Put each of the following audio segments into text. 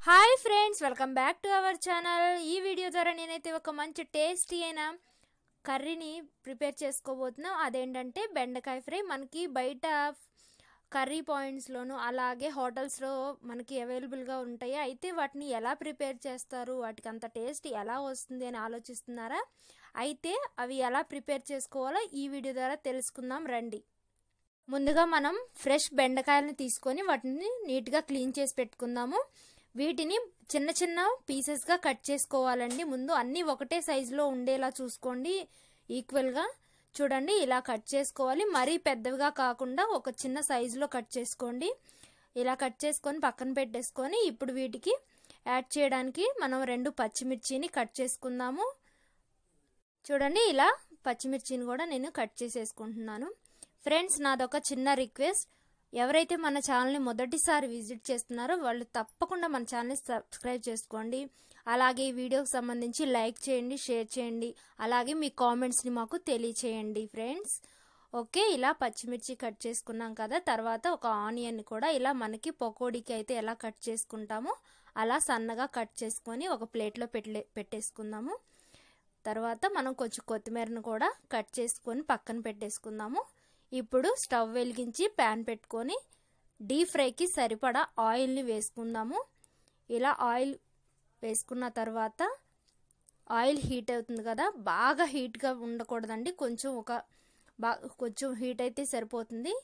Hi friends, welcome back to our channel. ఈ video ద్వారా నేనైతే ఒక మంచి టేస్టీ అయిన కర్రీని ప్రిపేర్ చేసుకోబోతున్నాం. అదేంటంటే బెండకాయ ఫ్రై. మనకి బయట కర్రీ పాయింట్స్లోను అలాగే హోటల్స్లో మనకి అవైలబుల్గా ఉంటాయి. అయితే వాటిని ఎలా ప్రిపేర్ చేస్తారు, వాటికి అంత టేస్ట్ ఎలా వస్తుంది అని ఆలోచిస్తున్నారా? అయితే అవి ఎలా ప్రిపేర్ చేసుకోవాలో ఈ వీడియో ద్వారా తెలుసుకుందాం రండి. ముందుగా మనం ఫ్రెష్ బెండకాయలను తీసుకొని వాటిని నీట్గా క్లీన్ చేసి పెట్టుకుందాము. వీటిని చిన్న చిన్న పీసెస్గా కట్ చేసుకోవాలండి. ముందు అన్నీ ఒకటే సైజులో ఉండేలా చూసుకోండి, ఈక్వల్గా చూడండి. ఇలా కట్ చేసుకోవాలి. మరీ పెద్దవిగా కాకుండా ఒక చిన్న సైజులో కట్ చేసుకోండి. ఇలా కట్ చేసుకొని పక్కన పెట్టేసుకొని ఇప్పుడు వీటికి యాడ్ చేయడానికి మనం 2 పచ్చిమిర్చిని కట్ చేసుకుందాము. చూడండి, ఇలా పచ్చిమిర్చిని కూడా నేను కట్ చేసేసుకుంటున్నాను. ఫ్రెండ్స్, నాదొక చిన్న రిక్వెస్ట్. ఎవరైతే మన ఛానల్ని మొదటిసారి విజిట్ చేస్తున్నారో వాళ్ళు తప్పకుండా మన ఛానల్ని సబ్స్క్రైబ్ చేసుకోండి. అలాగే ఈ వీడియోకి సంబంధించి లైక్ చేయండి, షేర్ చేయండి, అలాగే మీ కామెంట్స్ని మాకు తెలియచేయండి ఫ్రెండ్స్. ఓకే, ఇలా పచ్చిమిర్చి కట్ చేసుకున్నాం కదా. తర్వాత ఒక ఆనియన్ కూడా ఇలా మనకి పకోడీకి అయితే ఎలా కట్ చేసుకుంటామో అలా సన్నగా కట్ చేసుకొని ఒక ప్లేట్లో పెట్టేసుకుందాము. తర్వాత మనం కొంచెం కొత్తిమీరను కూడా కట్ చేసుకొని పక్కన పెట్టేసుకుందాము. ఇప్పుడు స్టవ్ వెలిగించి ప్యాన్ పెట్టుకొని డీప్ ఫ్రైకి సరిపడా ఆయిల్ని వేసుకుందాము. ఇలా ఆయిల్ వేసుకున్న తర్వాత ఆయిల్ హీట్ అవుతుంది కదా. బాగా హీట్గా ఉండకూడదండి, కొంచెం హీట్ అయితే సరిపోతుంది.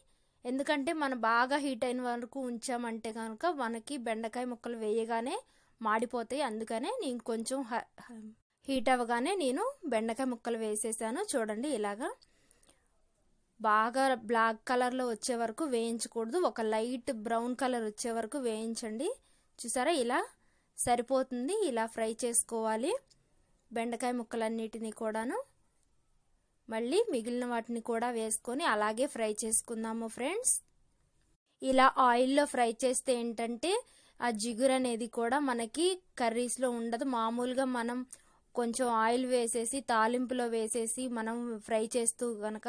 ఎందుకంటే మనం బాగా హీట్ అయిన వరకు ఉంచామంటే కనుక మనకి బెండకాయ ముక్కలు వేయగానే మాడిపోతాయి. అందుకనే నేను కొంచెం హీట్ అవ్వగానే నేను బెండకాయ ముక్కలు వేసేసాను. చూడండి, ఇలాగా బాగా బ్లాక్ కలర్లో వచ్చే వరకు వేయించకూడదు, ఒక లైట్ బ్రౌన్ కలర్ వచ్చే వరకు వేయించండి. చూసారా, ఇలా సరిపోతుంది. ఇలా ఫ్రై చేసుకోవాలి బెండకాయ ముక్కలన్నిటినీ కూడాను. మళ్ళీ మిగిలిన వాటిని కూడా వేసుకొని అలాగే ఫ్రై చేసుకుందాము ఫ్రెండ్స్. ఇలా ఆయిల్లో ఫ్రై చేస్తే ఏంటంటే ఆ జిగురు అనేది కూడా మనకి కర్రీస్లో ఉండదు. మామూలుగా మనం కొంచెం ఆయిల్ వేసేసి తాలింపులో వేసేసి మనం ఫ్రై చేస్తూ గనక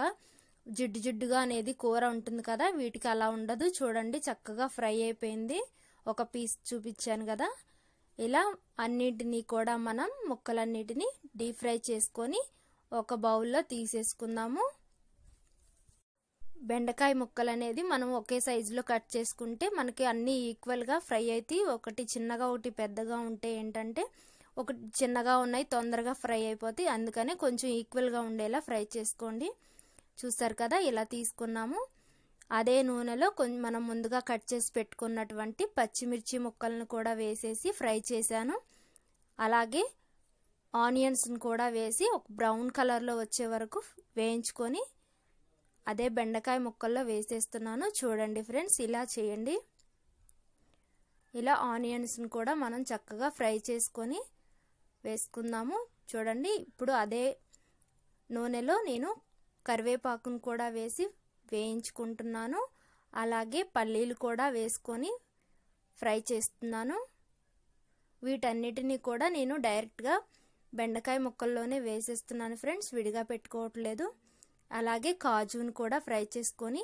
జిడ్డు జిడ్డుగా అనేది కూర ఉంటుంది కదా, వీటికి అలా ఉండదు. చూడండి, చక్కగా ఫ్రై అయిపోయింది. ఒక పీస్ చూపించాను కదా. ఇలా అన్నిటినీ కూడా మనం ముక్కలన్నిటినీ డీప్ ఫ్రై చేసుకొని ఒక బౌల్లో తీసేసుకుందాము. బెండకాయ ముక్కలు అనేది మనం ఒకే సైజులో కట్ చేసుకుంటే మనకి అన్నీ ఈక్వల్గా ఫ్రై అయితే, ఒకటి చిన్నగా ఒకటి పెద్దగా ఉంటే ఏంటంటే ఒకటి చిన్నగా ఉన్నాయి తొందరగా ఫ్రై అయిపోతాయి. అందుకనే కొంచెం ఈక్వల్గా ఉండేలా ఫ్రై చేసుకోండి. చూసారు కదా, ఇలా తీసుకున్నాము. అదే నూనెలో మనం ముందుగా కట్ చేసి పెట్టుకున్నటువంటి పచ్చిమిర్చి ముక్కలను కూడా వేసేసి ఫ్రై చేశాను. అలాగే ఆనియన్స్ని కూడా వేసి ఒక బ్రౌన్ కలర్లో వచ్చే వరకు వేయించుకొని అదే బెండకాయ ముక్కల్లో వేసేస్తున్నాను. చూడండి ఫ్రెండ్స్, ఇలా చేయండి. ఇలా ఆనియన్స్ని కూడా మనం చక్కగా ఫ్రై చేసుకొని వేసుకుందాము. చూడండి, ఇప్పుడు అదే నూనెలో నేను కరివేపాకును కూడా వేసి వేయించుకుంటున్నాను. అలాగే పల్లీలు కూడా వేసుకొని ఫ్రై చేస్తున్నాను. వీటన్నిటినీ కూడా నేను డైరెక్ట్గా బెండకాయ ముక్కల్లోనే వేసేస్తున్నాను ఫ్రెండ్స్, విడిగా పెట్టుకోవట్లేదు. అలాగే కాజును కూడా ఫ్రై చేసుకొని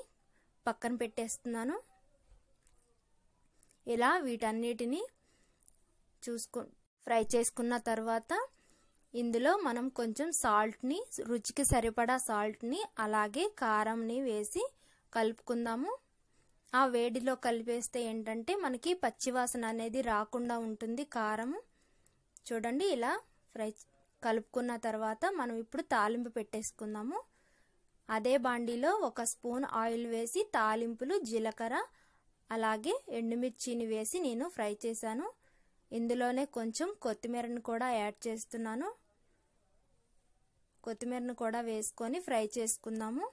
పక్కన పెట్టేస్తున్నాను. ఇలా వీటన్నిటినీ ఫ్రై చేసుకున్న తర్వాత ఇందులో మనం కొంచెం సాల్ట్ని, రుచికి సరిపడా సాల్ట్ని అలాగే కారంని వేసి కలుపుకుందాము. ఆ వేడిలో కలిపేస్తే ఏంటంటే మనకి పచ్చివాసన అనేది రాకుండా ఉంటుంది కారము. చూడండి, ఇలా కలుపుకున్న తర్వాత మనం ఇప్పుడు తాలింపు పెట్టేసుకుందాము. అదే బాండీలో 1 స్పూన్ ఆయిల్ వేసి తాలింపులు, జీలకర్ర అలాగే ఎండుమిర్చిని వేసి నేను ఫ్రై చేశాను. ఇందులోనే కొంచెం కొత్తిమీరను కూడా యాడ్ చేస్తున్నాను. కొత్తిమీరను కూడా వేసుకొని ఫ్రై చేసుకుందాము.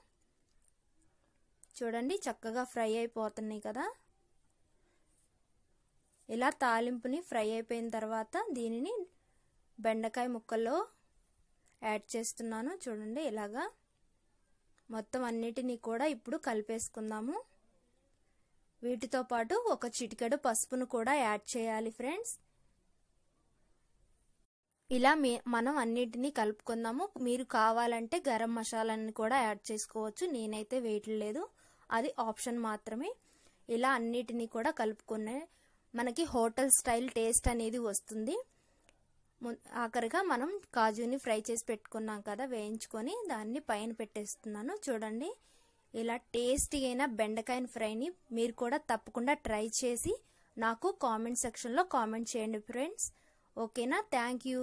చూడండి, చక్కగా ఫ్రై అయిపోతున్నాయి కదా. ఇలా తాలింపుని ఫ్రై అయిపోయిన తర్వాత దీనిని బెండకాయ ముక్కల్లో యాడ్ చేస్తున్నాను. చూడండి, ఇలాగా మొత్తం అన్నిటినీ కూడా ఇప్పుడు కలిపేసుకుందాము. వీటితో పాటు ఒక చిటికెడు పసుపును కూడా యాడ్ చేయాలి ఫ్రెండ్స్. ఇలా మనం అన్నిటినీ కలుపుకుందాము. మీరు కావాలంటే గరం మసాలాని కూడా యాడ్ చేసుకోవచ్చు, నేనైతే వేయట్లేదు, అది ఆప్షన్ మాత్రమే. ఇలా అన్నిటినీ కూడా కలుపుకునే మనకి హోటల్ స్టైల్ టేస్ట్ అనేది వస్తుంది. ఆఖరిగా మనం కాజుని ఫ్రై చేసి పెట్టుకున్నాం కదా, వేయించుకొని దాన్ని పైన పెట్టేస్తున్నాను. చూడండి, ఇలా టేస్టీ అయిన బెండకాయ ఫ్రైని మీరు కూడా తప్పకుండా ట్రై చేసి నాకు కామెంట్ సెక్షన్లో కామెంట్ చేయండి ఫ్రెండ్స్. ఓకేనా? Thank you.